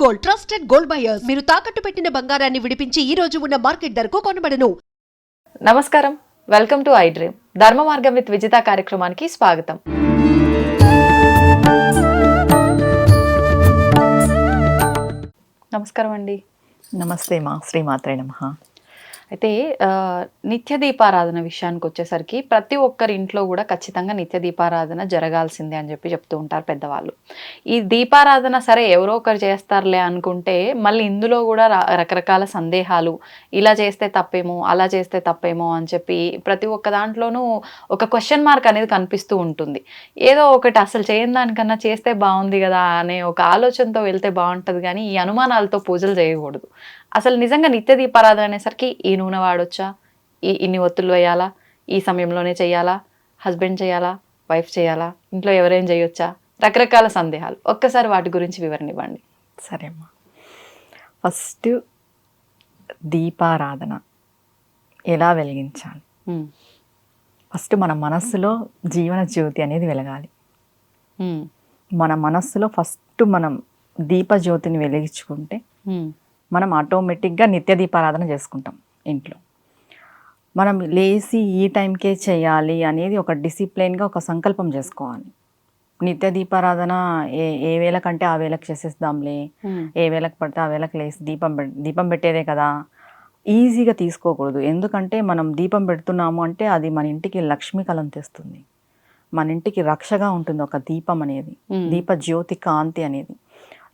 Gold, trusted gold buyers. మీరు తాకట్టు పెట్టిన బంగారాన్ని విడిపించి ఈ రోజు ఉన్న మార్కెట్ ధరకు కొనబడను. నమస్కారం, వెల్కమ్ టు ఐ డ్రీమ్. ధర్మ మార్గం విత్ విజిత కార్యక్రమానికి స్వాగతం. నమస్కారం అండి. నమస్తే మా శ్రీమాత్రే నమః. అయితే నిత్య దీపారాధన విషయానికి వచ్చేసరికి ప్రతి ఒక్కరి ఇంట్లో కూడా ఖచ్చితంగా నిత్య దీపారాధన జరగాల్సిందే అని చెప్పి చెప్తూ ఉంటారు పెద్దవాళ్ళు. ఈ దీపారాధన సరే ఎవరో ఒకరు చేస్తారులే అనుకుంటే మళ్ళీ ఇందులో కూడా రకరకాల సందేహాలు, ఇలా చేస్తే తప్పేమో అలా చేస్తే తప్పేమో అని చెప్పి ప్రతి ఒక్క దాంట్లోనూ ఒక క్వశ్చన్ మార్క్ అనేది కనిపిస్తూ ఉంటుంది. ఏదో ఒకటి అసలు చేయని దానికన్నా చేస్తే బాగుంది కదా అనే ఒక ఆలోచనతో వెళ్తే బాగుంటుంది, కానీ ఈ అనుమానాలతో పూజలు చేయకూడదు. అసలు నిజంగా నిత్య దీపారాధన అనేసరికి ఈ నూనె వాడొచ్చా, ఇన్ని ఒత్తులు వేయాలా, ఈ సమయంలోనే చేయాలా, హస్బెండ్ చేయాలా, వైఫ్ చేయాలా, ఇంట్లో ఎవరైనా చేయొచ్చా, రకరకాల సందేహాలు. ఒక్కసారి వాటి గురించి వివరణ ఇవ్వండి. సరే అమ్మా. ఫస్ట్ దీపారాధన ఎలా వెలిగించాలి? ఫస్ట్ మన మనస్సులో జీవన జ్యోతి అనేది వెలగాలి. మన మనస్సులో ఫస్ట్ మనం దీపజ్యోతిని వెలిగించుకుంటే మనం ఆటోమేటిక్గా నిత్య దీపారాధన చేసుకుంటాం ఇంట్లో. మనం లేచి ఈ టైంకే చేయాలి అనేది ఒక డిసిప్లైన్గా ఒక సంకల్పం చేసుకోవాలి. నిత్య దీపారాధన ఏ వేళకంటే ఆ వేళకు చేసేద్దాంలే, ఏ వేళకు పడితే ఆ వేళకు లేచి దీపం పెట్టేదే కదా, ఈజీగా తీసుకోకూడదు. ఎందుకంటే మనం దీపం పెడుతున్నాము అంటే అది మన ఇంటికి లక్ష్మీ కళం తెస్తుంది, మన ఇంటికి రక్షగా ఉంటుంది ఒక దీపం అనేది, దీప జ్యోతి కాంతి అనేది.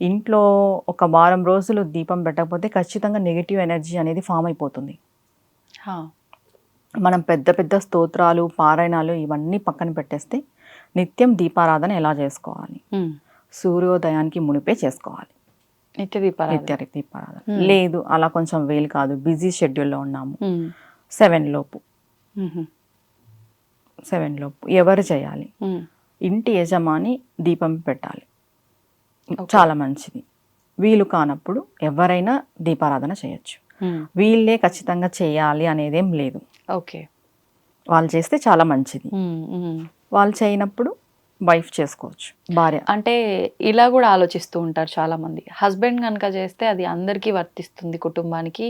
ఇంట్లో ఒక వారం రోజులు దీపం పెట్టకపోతే ఖచ్చితంగా నెగిటివ్ ఎనర్జీ అనేది ఫామ్ అయిపోతుంది. మనం పెద్ద పెద్ద స్తోత్రాలు, పారాయణాలు ఇవన్నీ పక్కన పెట్టేస్తే నిత్యం దీపారాధన ఎలా చేసుకోవాలి? సూర్యోదయానికి మునిపే చేసుకోవాలి నిత్య దీపారాధన. లేదు అలా కొంచెం వేలు కాదు, బిజీ షెడ్యూల్లో ఉన్నాము, 7 లోపు ఎవరు చేయాలి? ఇంటి యజమాని దీపం పెట్టాలి, చాలా మంచిది. వీలు కానప్పుడు ఎవరైనా దీపారాధన చేయొచ్చు. వీళ్ళే ఖచ్చితంగా చేయాలి అనేదేం లేదు. ఓకే, వాళ్ళు చేస్తే చాలా మంచిది. వాళ్ళు చేయనప్పుడు వైఫ్ చేసుకోవచ్చు, భార్య. అంటే ఇలా కూడా ఆలోచిస్తూ ఉంటారు చాలా మంది. హస్బెండ్ కనుక చేస్తే అది అందరికీ వర్తిస్తుంది, కుటుంబానికి.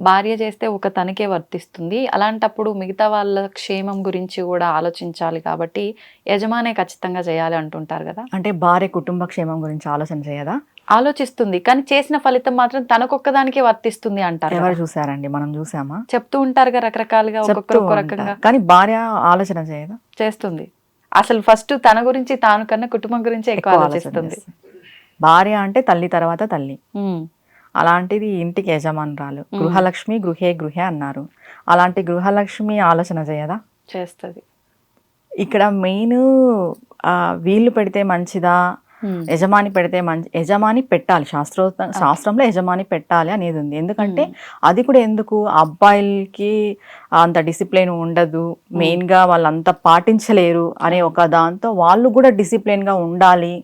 భార్య చేస్తే ఒక తనకే వర్తిస్తుంది. అలాంటప్పుడు మిగతా వాళ్ళ క్షేమం గురించి కూడా ఆలోచించాలి కాబట్టి యజమానే ఖచ్చితంగా చేయాలి అంటుంటారు కదా. అంటే భార్య కుటుంబ క్షేమం గురించి ఆలోచన చేయదా? ఆలోచిస్తుంది, కానీ చేసిన ఫలితం మాత్రం తనకొక్కదానికే వర్తిస్తుంది అంటారు. ఎవరు చూసారండి? మనం చూసామా? చెప్తూ ఉంటారుగా రకరకాలుగా, ఒక్కొక్కరు ఒక్కో రకంగా. కానీ భార్య ఆలోచన చేయదా? చేస్తుంది. అసలు ఫస్ట్ తన గురించి తాను కన్నా కుటుంబం గురించి ఎక్కువ ఆలోచిస్తుంది. భార్య అంటే తల్లి తర్వాత తల్లి. అలాంటిది ఇంటికి యజమానురాలు, గృహలక్ష్మి గృహే అన్నారు. అలాంటి గృహలక్ష్మి ఆలోచన చేయదా? చేస్తుంది. ఇక్కడ మెయిన్ వీళ్ళు పెడితే మంచిదా, యజమాని పెడితే యజమాని పెట్టాలి. శాస్త్రంలో యజమాని పెట్టాలి అనేది ఉంది. ఎందుకంటే అది కూడా ఎందుకు, అబ్బాయిలకి అంత డిసిప్లిన్ ఉండదు, మెయిన్గా వాళ్ళంతా పాటించలేరు అనే ఒక దాంతో వాళ్ళు కూడా డిసిప్లిన్గా ఉండాలి,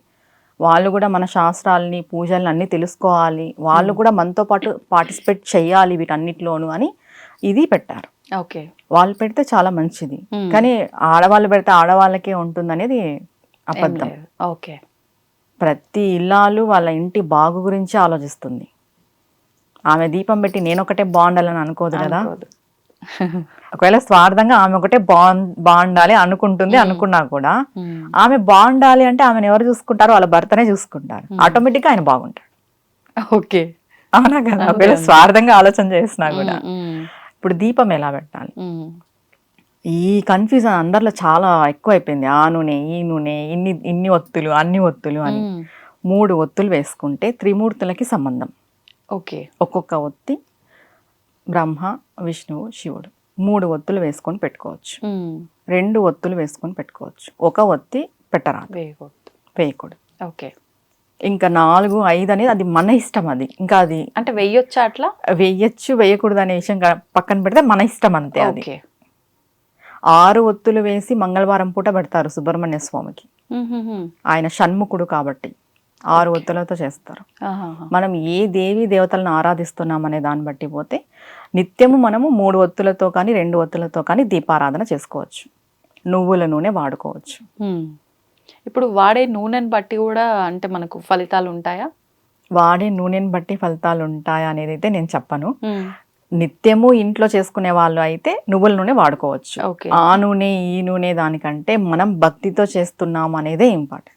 వాళ్ళు కూడా మన శాస్త్రాలని పూజల్ని అన్నీ తెలుసుకోవాలి, వాళ్ళు కూడా మనతో పాటు పార్టిసిపేట్ చేయాలి వీటన్నిటిలోనూ అని ఇది పెట్టారు. ఓకే, వాళ్ళు పెడితే చాలా మంచిది. కానీ ఆడవాళ్ళు పెడితే ఆడవాళ్ళకే ఉంటుంది అనేది అబద్ధం. ఓకే, ప్రతి ఇల్లాలు వాళ్ళ ఇంటి బాగు గురించి ఆలోచిస్తుంది. ఆమె దీపం పెట్టి నేను ఒకటే బాగుండాలని అనుకోదు కదా. ఒకవేళ స్వార్థంగా ఆమె ఒకటే బాగుండాలి అనుకుంటుంది, అనుకున్నా కూడా ఆమె బాగుండాలి అంటే ఆమెను ఎవరు చూసుకుంటారో వాళ్ళ భర్తనే చూసుకుంటారు, ఆటోమేటిక్గా ఆయన బాగుంటాడు. ఓకే, అవునా కదా. ఒకవేళ స్వార్థంగా ఆలోచన చేసినా కూడా. ఇప్పుడు దీపం ఎలా పెట్టాలి, ఈ కన్ఫ్యూజన్ అందరిలో చాలా ఎక్కువ అయిపోయింది. ఆ నూనె ఈ నూనె, ఇన్ని ఒత్తులు అన్ని ఒత్తులు అని. 3 ఒత్తులు వేసుకుంటే త్రిమూర్తులకి సంబంధం. ఓకే, ఒక్కొక్క ఒత్తి బ్రహ్మ విష్ణువు శివుడు. 3 ఒత్తులు వేసుకొని పెట్టుకోవచ్చు, 2 ఒత్తులు వేసుకొని పెట్టుకోవచ్చు. ఒక ఒత్తి పెట్టరాదు, వేయకూడదు. ఓకే, ఇంకా 4, 5 అనేది అది మన ఇష్టం. అది ఇంకా అది అంటే వెయ్యొచ్చా? అట్లా వెయ్యొచ్చు వేయకూడదు అనే విషయం పక్కన పెడితే మన ఇష్టం అంతే. అది 6 ఒత్తులు వేసి మంగళవారం పూట పెడతారు సుబ్రహ్మణ్య స్వామికి. ఆయన షణ్ముఖుడు కాబట్టి 6 ఒత్తులతో చేస్తారు. మనం ఏ దేవి దేవతలను ఆరాధిస్తున్నాం అనే దాన్ని బట్టి పోతే నిత్యము మనము 3 ఒత్తులతో కానీ 2 ఒత్తులతో కానీ దీపారాధన చేసుకోవచ్చు. నువ్వుల నూనె వాడుకోవచ్చు. ఇప్పుడు వాడే నూనెని బట్టి కూడా అంటే మనకు ఫలితాలు ఉంటాయా? వాడే నూనెని బట్టి ఫలితాలు ఉంటాయా అనేది అయితే నేను చెప్పను. నిత్యము ఇంట్లో చేసుకునే వాళ్ళు అయితే నువ్వుల నూనె వాడుకోవచ్చు. ఓకే. ఆ నూనె ఈ నూనె దానికంటే మనం భక్తితో చేస్తున్నాం అనేదే ఇంపార్టెంట్.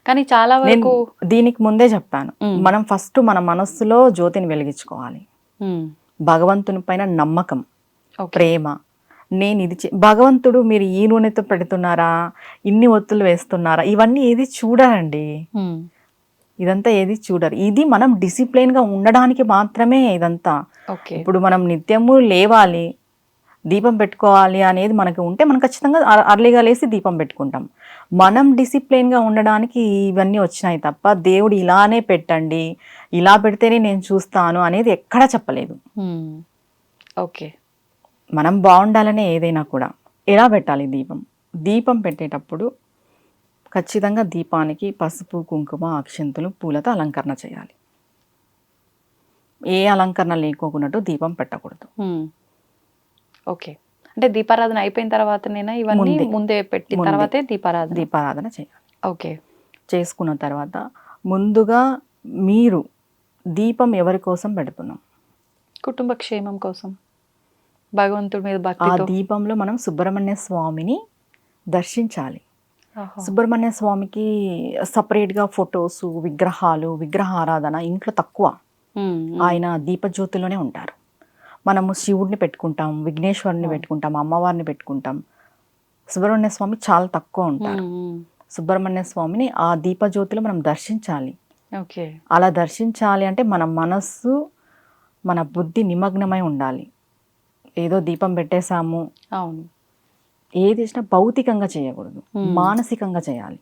కానీ చాలా నేను వరకు దీనికి ముందే చెప్పాను, మనం ఫస్ట్ మన మనస్సులో జ్యోతిని వెలిగించుకోవాలి. భగవంతుని పైన నమ్మకం, ప్రేమ. నేను ఇది భగవంతుడు మీరు ఈ నూనెతో పెడుతున్నారా, ఇన్ని ఒత్తులు వేస్తున్నారా, ఇవన్నీ ఏది చూడరండి. ఇదంతా ఏది చూడరు. ఇది మనం డిసిప్లిన్గా ఉండడానికి మాత్రమే ఇదంతా. ఇప్పుడు మనం నిత్యము లేవాలి, దీపం పెట్టుకోవాలి అనేది మనకు ఉంటే మనం ఖచ్చితంగా అర్లీగా లేసి దీపం పెట్టుకుంటాం. మనం డిసిప్లిన్గా ఉండడానికి ఇవన్నీ వచ్చినాయి తప్ప దేవుడు ఇలానే పెట్టండి, ఇలా పెడితేనే నేను చూస్తాను అనేది ఎక్కడా చెప్పలేదు. ఓకే. మనం బాగుండాలనే ఏదైనా కూడా ఎలా పెట్టాలి దీపం. దీపం పెట్టేటప్పుడు ఖచ్చితంగా దీపానికి పసుపు, కుంకుమ, అక్షంతులు, పూలతో అలంకరణ చేయాలి. ఏ అలంకరణ లేకోకున్నట్టు దీపం పెట్టకూడదు. ఓకే. అంటే దీపారాధన అయిపోయిన తర్వాతనేనా ఇవన్నీ? ముందే పెట్టి తర్వాతే దీపారాధన చేయాలి. ఓకే. చేసుకున్న తర్వాత ముందుగా మీరు దీపం ఎవరి కోసం పెడుతున్నాం? కుటుంబ క్షేమం కోసం, భగవంతుడి మీద ఆ భక్తితో. దీపంలో మనం సుబ్రహ్మణ్య స్వామిని దర్శించాలి. సుబ్రహ్మణ్య స్వామికి సపరేట్గా ఫొటోస్, విగ్రహాలు, విగ్రహారాధన ఇంట్లో తక్కువ. ఆయన దీపజ్యోతిలోనే ఉంటారు. మనము శివుడిని పెట్టుకుంటాం, విఘ్నేశ్వరుని పెట్టుకుంటాం, అమ్మవారిని పెట్టుకుంటాం. సుబ్రహ్మణ్య స్వామి చాలా తక్కువ ఉంటారు. సుబ్రహ్మణ్య స్వామిని ఆ దీపజ్యోతిలో మనం దర్శించాలి. ఓకే. అలా దర్శించాలి అంటే మన మనస్సు, మన బుద్ధి నిమగ్నమై ఉండాలి. ఏదో దీపం పెట్టేశాము, అవును, ఏది చేసినా భౌతికంగా చేయకూడదు, మానసికంగా చేయాలి.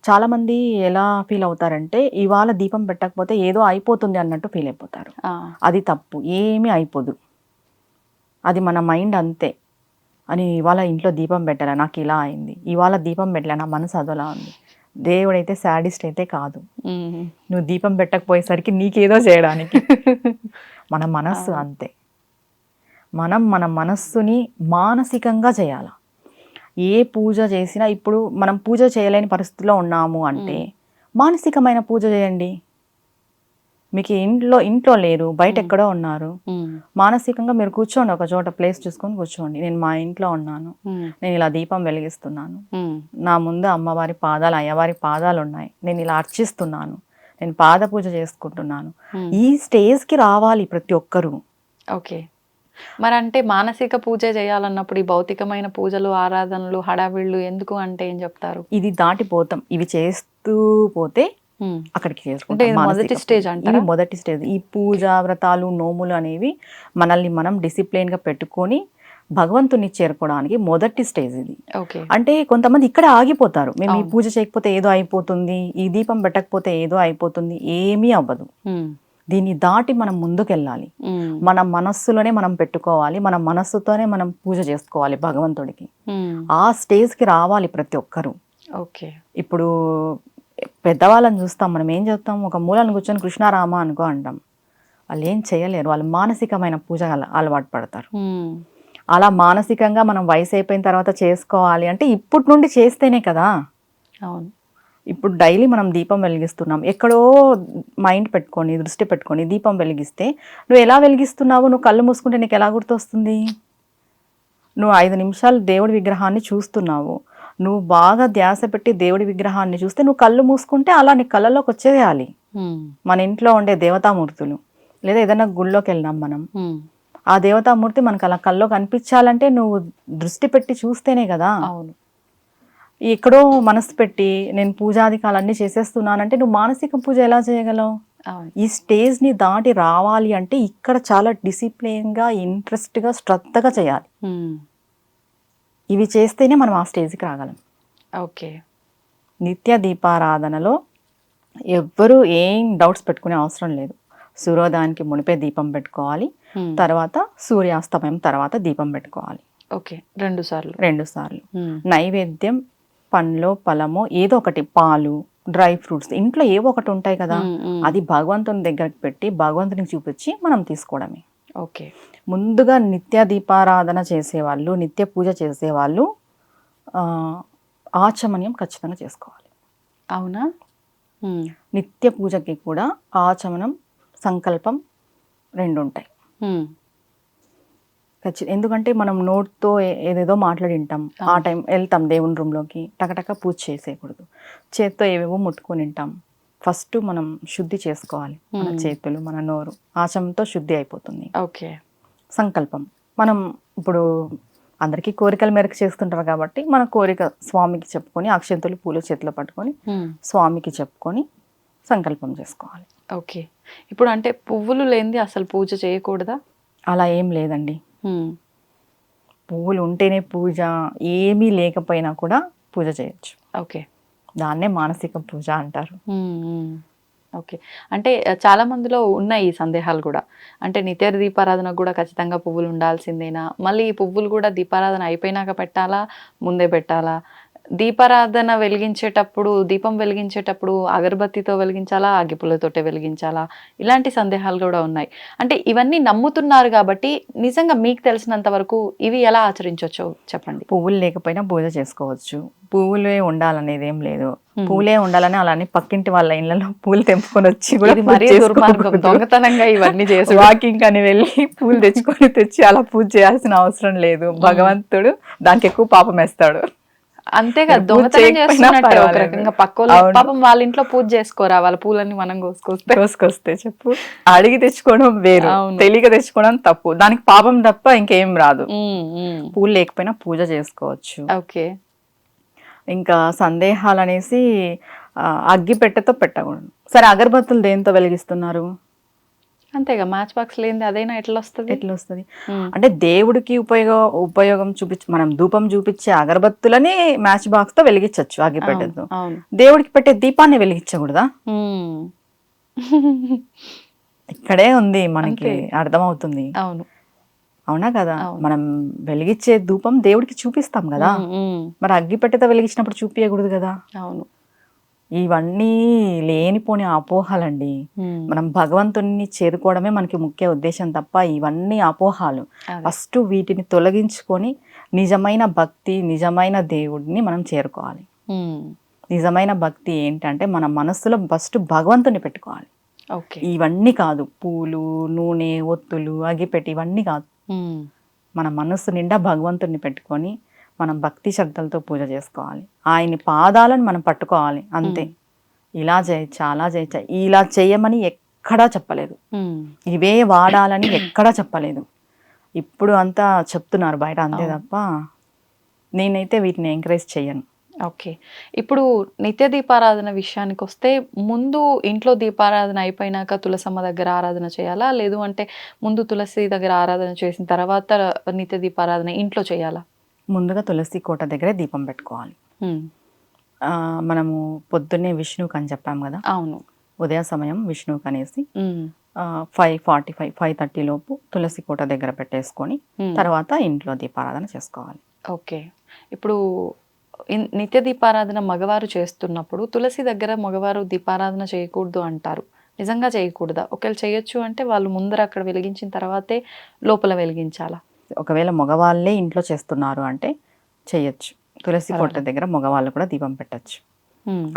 చాలామంది ఎలా ఫీల్ అవుతారంటే ఇవాళ దీపం పెట్టకపోతే ఏదో అయిపోతుంది అన్నట్టు ఫీల్ అయిపోతారు. అది తప్పు. ఏమీ అయిపోదు. అది మన మైండ్ అంతే. అని ఇవాళ ఇంట్లో దీపం పెట్టాలా, నాకు ఇలా అయింది, ఇవాళ దీపం పెట్టలే, నా మనసు అదోలా ఉంది. దేవుడైతే శాడిస్ట్ అయితే కాదు. నువ్వు దీపం పెట్టకపోయేసరికి నీకేదో చేయడానికి. మన మనస్సు అంతే. మనం మన మనస్సుని మానసికంగా చేయాలి. ఏ పూజ చేసినా ఇప్పుడు మనం పూజ చేయలేని పరిస్థితిలో ఉన్నాము అంటే మానసికమైన పూజ చేయండి. మీకు ఇంట్లో లేరు, బయట ఎక్కడో ఉన్నారు, మానసికంగా మీరు కూర్చోండి, ఒక చోట ప్లేస్ చూసుకొని కూర్చోండి. నేను మా ఇంట్లో ఉన్నాను, నేను ఇలా దీపం వెలిగిస్తున్నాను, నా ముందు అమ్మవారి పాదాలు, అయ్యవారి పాదాలు ఉన్నాయి, నేను ఇలా అర్చిస్తున్నాను, నేను పాద పూజ చేసుకుంటున్నాను. ఈ స్టేజ్కి రావాలి ప్రతి ఒక్కరూ. ఓకే. మరి అంటే మానసిక పూజ చేయాలన్నప్పుడు ఈ భౌతికమైన పూజలు, ఆరాధనలు, హడావిళ్ళు ఎందుకు అంటే ఏం చెప్తారు? ఇది దాటిపోతాం. ఇవి చేస్తూ పోతే అక్కడికి చేసుకుంటాం. మొదటి స్టేజ్ అంటే ఇది మొదటి స్టేజ్. ఈ పూజ, వ్రతాలు, నోములు అనేవి మనల్ని మనం డిసిప్లిన్గా పెట్టుకొని భగవంతుని చేరుకోవడానికి మొదటి స్టేజ్ ఇది. అంటే కొంతమంది ఇక్కడ ఆగిపోతారు. మేము ఈ పూజ చేయకపోతే ఏదో అయిపోతుంది, ఈ దీపం పెట్టకపోతే ఏదో అయిపోతుంది. ఏమీ అవ్వదు. దీన్ని దాటి మనం ముందుకెళ్ళాలి. మన మనస్సులోనే మనం పెట్టుకోవాలి, మన మనస్సుతోనే మనం పూజ చేసుకోవాలి భగవంతుడికి. ఆ స్టేజ్కి రావాలి ప్రతి ఒక్కరూ. ఓకే. ఇప్పుడు పెద్దవాళ్ళని చూస్తాం, మనం ఏం చేస్తాం, ఒక మూలను కూర్చొని కృష్ణారామ అనుకో అంటాం. వాళ్ళు ఏం చేయలేరు. వాళ్ళు మానసికమైన పూజ అలవాటు పడతారు. అలా మానసికంగా మనం వయసు అయిపోయిన తర్వాత చేసుకోవాలి అంటే ఇప్పటి నుండి చేస్తేనే కదా. అవును. ఇప్పుడు డైలీ మనం దీపం వెలిగిస్తున్నాం, ఎక్కడో మైండ్ పెట్టుకొని, దృష్టి పెట్టుకొని దీపం వెలిగిస్తే నువ్వు ఎలా వెలిగిస్తున్నావు? నువ్వు కళ్ళు మూసుకుంటే నీకు ఎలా గుర్తొస్తుంది? నువ్వు 5 నిమిషాలు దేవుడి విగ్రహాన్ని చూస్తున్నావు, నువ్వు బాగా ధ్యాస పెట్టి దేవుడి విగ్రహాన్ని చూస్తే నువ్వు కళ్ళు మూసుకుంటే అలా నీ కళ్ళలోకి వచ్చేయాలి. మన ఇంట్లో ఉండే దేవతామూర్తులు, లేదా ఏదైనా గుళ్ళోకి వెళ్ళినాం మనం, ఆ దేవతామూర్తి మనకు అలా కల్లో కనిపించాలంటే నువ్వు దృష్టి పెట్టి చూస్తేనే కదా. అవును. ఎక్కడో మనసు పెట్టి నేను పూజాధికాలన్నీ చేసేస్తున్నానంటే నువ్వు మానసిక పూజ ఎలా చేయగలవు? ఈ స్టేజ్ని దాటి రావాలి అంటే ఇక్కడ చాలా డిసిప్లిన్గా, ఇంట్రెస్ట్గా, శ్రద్ధగా చేయాలి. ఇవి చేస్తేనే మనం ఆ స్టేజ్కి రాగలం. ఓకే. నిత్య దీపారాధనలో ఎవ్వరూ ఏం డౌట్స్ పెట్టుకునే అవసరం లేదు. సూర్యోదయానికి మునిపే దీపం పెట్టుకోవాలి, తర్వాత సూర్యాస్తమయం తర్వాత దీపం పెట్టుకోవాలి. ఓకే. 2 సార్లు. నైవేద్యం పండ్లో ఫలమో ఏదో ఒకటి, పాలు, డ్రై ఫ్రూట్స్ ఇంట్లో ఏవో ఒకటి ఉంటాయి కదా, అది భగవంతుని దగ్గరికి పెట్టి భగవంతునికి చూపించి మనం తీసుకోవడమే. ఓకే. ముందుగా నిత్య దీపారాధన చేసేవాళ్ళు, నిత్య పూజ చేసేవాళ్ళు ఆచమన్యం ఖచ్చితంగా చేసుకోవాలి. అవునా? నిత్య పూజకి కూడా ఆచమనం, సంకల్పం 2 ఉంటాయి. ఖచ్చితంగా. ఎందుకంటే మనం నోట్తో ఏదేదో మాట్లాడింటాం, ఆ టైం వెళ్తాం దేవుని రూమ్లోకి, టకటక పూజ చేసేయకూడదు. చేత్తో ఏవేవో ముట్టుకొని ఉంటాం. ఫస్ట్ మనం శుద్ధి చేసుకోవాలి మన చేతులు, మన నోరు. ఆచమనంతో శుద్ధి అయిపోతుంది. ఓకే. సంకల్పం మనం ఇప్పుడు అందరికీ కోరికల మేరకు చేస్తుంటారు కాబట్టి మన కోరిక స్వామికి చెప్పుకొని, అక్షంతులు పూలు చేతిలో పట్టుకొని స్వామికి చెప్పుకొని సంకల్పం చేసుకోవాలి. ఓకే. ఇప్పుడు అంటే పువ్వులు లేనిది అసలు పూజ చేయకూడదా? అలా ఏం లేదండి. పువ్వులు ఉంటేనే పూజ, ఏమీ లేకపోయినా కూడా పూజ చేయొచ్చు. ఓకే. దాన్నే మానసిక పూజ అంటారు. ఓకే. అంటే చాలా మందిలో ఉన్నాయి ఈ సందేహాలు కూడా. అంటే నిత్య దీపారాధన కూడా ఖచ్చితంగా పువ్వులు ఉండాల్సిందేనా? మళ్ళీ ఈ పువ్వులు కూడా దీపారాధన అయిపోయినాక పెట్టాలా, ముందే పెట్టాలా? దీపారాధన వెలిగించేటప్పుడు, దీపం వెలిగించేటప్పుడు అగరబత్తితో వెలిగించాలా, అగ్గిపుల్లతోటే వెలిగించాలా? ఇలాంటి సందేహాలు కూడా ఉన్నాయి. అంటే ఇవన్నీ నమ్ముతున్నారు కాబట్టి నిజంగా మీకు తెలిసినంత వరకు ఇవి ఎలా ఆచరించవచ్చో చెప్పండి. పువ్వులు లేకపోయినా పూజ చేసుకోవచ్చు. పువ్వులే ఉండాలనేది ఏం లేదు. పూలే ఉండాలని అలానే పక్కింటి వాళ్ళ ఇళ్లలో పూలు తెంపుకొని వచ్చి కూడా మరీ దుర్మార్గం, దొంగతనంగా ఇవన్నీ చేసి వాకింగ్ అని వెళ్ళి పూలు తెచ్చి అలా పూజ చేయాల్సిన అవసరం లేదు. భగవంతుడు దానికి ఎక్కువ పాపం వేస్తాడు. అంతే కదా, దొంగతనం చేస్తున్నట్టే ఒక రకంగా. పక్కోళ్ళు పాపం వాళ్ళ ఇంట్లో పూజ చేసుకోరా, వాళ్ళ పూలన్నీ మనం కోసుకొస్తే చెప్పు. అడిగి తెచ్చుకోవడం వేరు, తెలియక తెచ్చుకోవడం తప్పు. దానికి పాపం తప్ప ఇంకేం రాదు. పూలు లేకపోయినా పూజ చేసుకోవచ్చు. ఓకే. ఇంకా సందేహాలు అనేసి అగ్గి పెట్టెతో పెట్టకూడదు. సరే, అగరబత్తులు దేంతో వెలిగిస్తున్నారు? అంతేగా, మ్యాచ్ బాక్స్ లేనిది అదైనా ఎట్లా వస్తుంది? అంటే దేవుడికి ఉపయోగం మనం ధూపం చూపించే అగరబత్తులని మ్యాచ్ బాక్స్ తో వెలిగించవచ్చు, అగ్గిపెట్టెతో. దేవుడికి పెట్టే దీపాన్ని వెలిగించకూడదా? ఇక్కడే ఉంది మనకి అర్థమవుతుంది. అవునా కదా? మనం వెలిగించే ధూపం దేవుడికి చూపిస్తాం కదా, మరి అగ్గిపెట్టెతో వెలిగించినప్పుడు చూపించకూడదు కదా? అవును. ఇవన్నీ లేనిపోని అపోహలండి. మనం భగవంతుని చేరుకోవడమే మనకి ముఖ్య ఉద్దేశం తప్ప ఇవన్నీ అపోహాలు. ఫస్ట్ వీటిని తొలగించుకొని నిజమైన భక్తి, నిజమైన దేవుడిని మనం చేరుకోవాలి. నిజమైన భక్తి ఏంటంటే మన మనస్సులో ఫస్ట్ భగవంతుని పెట్టుకోవాలి. ఇవన్నీ కాదు, పూలు, నూనె, ఒత్తులు, అగిపెట్టి ఇవన్నీ కాదు. మన మనస్సు నిండా భగవంతుని పెట్టుకొని మనం భక్తి శ్రద్ధలతో పూజ చేసుకోవాలి. ఆయన పాదాలను మనం పట్టుకోవాలి, అంతే. ఇలా చేయొచ్చా, అలా చేయొచ్చా, ఇలా చేయమని ఎక్కడా చెప్పలేదు. ఇవే వాడాలని ఎక్కడా చెప్పలేదు. ఇప్పుడు అంతా చెప్తున్నారు బయట, అంతే తప్ప నేనైతే వీటిని ఎంకరేజ్ చేయను. ఓకే. ఇప్పుడు నిత్య దీపారాధన విషయానికి వస్తే, ముందు ఇంట్లో దీపారాధన అయిపోయినాక తులసమ్మ దగ్గర ఆరాధన చేయాలా, లేదు అంటే ముందు తులసి దగ్గర ఆరాధన చేసిన తర్వాత నిత్య దీపారాధన ఇంట్లో చేయాలా? ముందుగా తులసి కోట దగ్గరే దీపం పెట్టుకోవాలి. మనము పొద్దున్నే విష్ణువుకి అని చెప్పాం కదా. అవును. ఉదయ సమయం విష్ణువుకి అనేసి 5:45, 5:30 లోపు తులసి కోట దగ్గర పెట్టేసుకొని తర్వాత ఇంట్లో దీపారాధన చేసుకోవాలి. ఓకే. ఇప్పుడు నిత్య దీపారాధన మగవారు చేస్తున్నప్పుడు తులసి దగ్గర మగవారు దీపారాధన చేయకూడదు అంటారు. నిజంగా చేయకూడదా? ఒకవేళ చేయొచ్చు అంటే వాళ్ళు ముందర అక్కడ వెలిగించిన తర్వాతే లోపల వెలిగించాలా? ఒకవేళ మగవాళ్ళే ఇంట్లో చేస్తున్నారు అంటే చేయొచ్చు. తులసి కోట దగ్గర మగవాళ్ళు కూడా దీపం పెట్టచ్చు.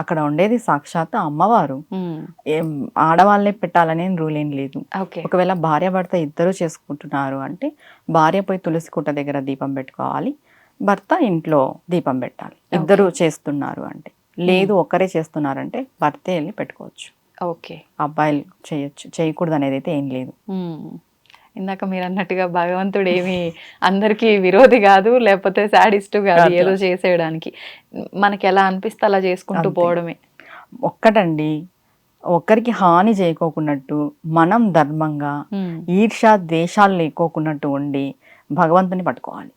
అక్కడ ఉండేది సాక్షాత్ అమ్మవారు. ఆడవాళ్ళే పెట్టాలనే రూల్ ఏం లేదు. ఒకవేళ భార్య భర్త ఇద్దరు చేసుకుంటున్నారు అంటే భార్య పోయి తులసి కోట దగ్గర దీపం పెట్టుకోవాలి, భర్త ఇంట్లో దీపం పెట్టాలి. ఇద్దరు చేస్తున్నారు అంటే. లేదు ఒకరే చేస్తున్నారంటే భర్తే వెళ్ళి పెట్టుకోవచ్చు. ఓకే. అబ్బాయిలు చేయొచ్చు, చేయకూడదు అనేది అయితే ఏం లేదు. ఇందాక మీరు అన్నట్టుగా భగవంతుడు ఏమి అందరికీ విరోధి కాదు, లేకపోతే శాడిస్టు కాదు ఏదో చేసేయడానికి. మనకి ఎలా అనిపిస్తే అలా చేసుకుంటూ పోవడమే. ఒక్కటండి, ఒక్కరికి హాని చేయకోకున్నట్టు మనం ధర్మంగా ఈర్ష ద్వేషాలు లేకోకున్నట్టు ఉండి భగవంతుని పట్టుకోవాలి.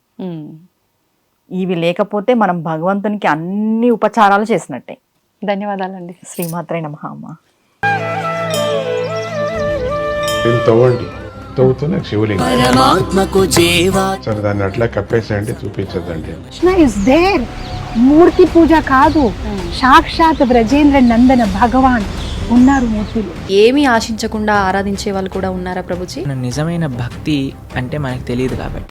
ఇవి లేకపోతే మనం భగవంతునికి అన్ని ఉపచారాలు చేసినట్టే. ధన్యవాదాలండి. శ్రీమాత్రే నమః. అమ్మ తవ్వుతున్న శివలింగం సరే, దాన్ని అట్లా కప్పేసేయండి, చూపించదండి. Krishna is there. మూర్తి పూజ కాదు, సాక్షాత్ బ్రజేంద్ర నందన భగవాన్ ఉన్నారు మూర్తిలో. ఏమీ ఆశించకుండా ఆరాధించే వాళ్ళు కూడా ఉన్నారా ప్రభుజీ? నిజమైన భక్తి అంటే మనకు తెలియదు కాబట్టి